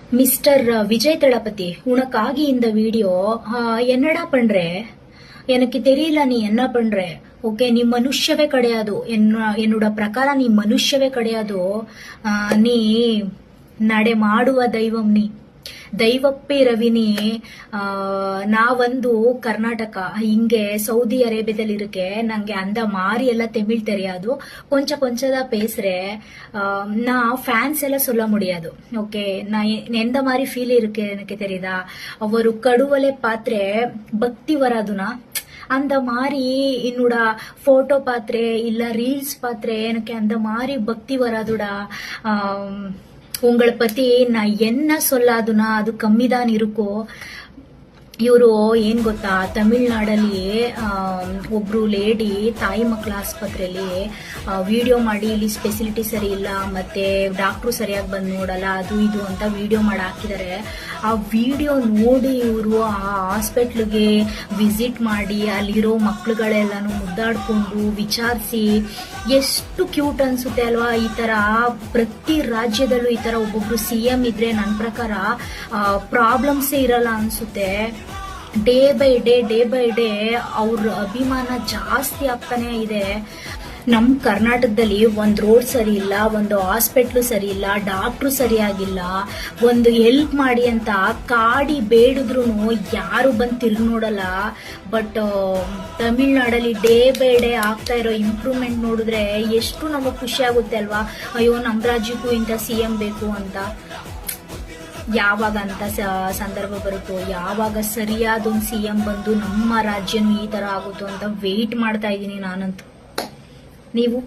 mister Vijay தளபதி உனக்காகி இந்த video என்னடா பண்ற எனக்கு தெரியல நீ என்ன பண்ற ஓகே நீ மನುಷ್ಯವೇ கிடையாது என்னோட ಪ್ರಕಾರ ನೀ ಮನುಷ್ಯವೇ கிடையாது ನೀ ನಡೆ ಮಾಡುವ ದೈವಂ ನೀ ದೈವಪ್ಪೇ ರವಿನಿ ನಾವೊಂದು ಕರ್ನಾಟಕ ಹಿಂಗೆ ಸೌದಿ ಅರೇಬಿಯಾದಲ್ಲಿ ಇರುಕೆ ನಂಗೆ அந்த மாதிரி எல்லாம் தமிழ் தெரியாது கொஞ்சம் கொஞ்சம் பேசுறேன் நான் ஃபேன்ஸ் எல்லாம் சொல்ல முடியாது ஓகே நான் எந்த மாதிரி ஃபீல் இருக்கு எனக்கு தெரியுதா ஒரு கடுவலை பாத்திரே பக்தி வராதுனா அந்த மாதிரி என்னோட போட்டோ பாத்திரே இல்ல ரீல்ஸ் பாத்திரே எனக்கு அந்த மாதிரி பக்தி வராதுடா உங்களை பத்தி நான் என்ன சொல்லாதுனா ಅದು ಕಮ್ಮಿದಾನ್ ಇರುಕೋ ಇವರು ಏನ್ ಗೊತ್ತಾ ತಮಿಳ್ನಾಡಲ್ಲಿ ಒಬ್ರು ಲೇಡಿ ತಾಯಿ ಮಕ್ಕಳ ಆಸ್ಪತ್ರೆಯಲ್ಲಿ ವಿಡಿಯೋ ಮಾಡಿ ಇಲ್ಲಿ ಸ್ಪೆಸಿಲಿಟಿ ಸರಿ ಇಲ್ಲ ಮತ್ತೆ ಡಾಕ್ಟ್ರು ಸರಿಯಾಗಿ ಬಂದು ನೋಡಲ್ಲ ಅದು ಇದು ಅಂತ ವಿಡಿಯೋ ಮಾಡಿ ಹಾಕಿದ್ದಾರೆ ಆ ವಿಡಿಯೋ ನೋಡಿ ಇವರು ಆ ಹಾಸ್ಪಿಟ್ಲಿಗೆ ವಿಸಿಟ್ ಮಾಡಿ ಅಲ್ಲಿರೋ ಮಕ್ಕಳುಗಳೆಲ್ಲಾನು ಮುದ್ದಾಡ್ಕೊಂಡು ವಿಚಾರಿಸಿ ಎಷ್ಟು ಕ್ಯೂಟ್ ಅನ್ಸುತ್ತೆ ಅಲ್ವಾ ಈ ತರ ಪ್ರತಿ ರಾಜ್ಯದಲ್ಲೂ ಈ ತರ ಒಬ್ಬೊಬ್ರು ಸಿಎಂ ಇದ್ರೆ ನನ್ನ ಪ್ರಕಾರ ಪ್ರಾಬ್ಲಮ್ಸೇ ಇರಲ್ಲ ಅನ್ಸುತ್ತೆ ಡೇ ಬೈ ಡೇ ಅವ್ರ ಅಭಿಮಾನ ಜಾಸ್ತಿ ಆಗ್ತಾನೆ ಇದೆ ನಮ್ ಕರ್ನಾಟಕದಲ್ಲಿ ಒಂದ್ ರೋಡ್ ಸರಿ ಇಲ್ಲ ಒಂದು ಹಾಸ್ಪಿಟ್ಲು ಸರಿ ಇಲ್ಲ ಡಾಕ್ಟ್ರು ಸರಿಯಾಗಿಲ್ಲ ಒಂದು ಹೆಲ್ಪ್ ಮಾಡಿ ಅಂತ ಕಾಡಿ ಬೇಡಿದ್ರು ಯಾರು ಬಂದ್ ತಿರ್ಗಿ ನೋಡಲ್ಲ ಬಟ್ ತಮಿಳ್ನಾಡಲ್ಲಿ ಡೇ ಬೈ ಡೇ ಆಗ್ತಾ ಇರೋ ಇಂಪ್ರೂವ್ಮೆಂಟ್ ನೋಡಿದ್ರೆ ಎಷ್ಟು ನಮಗ್ ಖುಷಿ ಆಗುತ್ತೆ ಅಲ್ವಾ ಅಯ್ಯೋ ನಮ್ ರಾಜ್ಯಕ್ಕೂ ಇಂಥ ಸಿಎಂ ಬೇಕು ಅಂತ ಯಾವಾಗ ಅಂತ ಸಂದರ್ಭ ಬರುತ್ತೋ ಯಾವಾಗ ಸರಿಯಾದ ಒಂದು ಸಿಎಂ ಬಂದು ನಮ್ಮ ರಾಜ್ಯನೂ ಈ ತರ ಆಗುತ್ತೋ ಅಂತ ವೇಟ್ ಮಾಡ್ತಾ ಇದ್ದೀನಿ ನಾನಂತೂ ನೀವು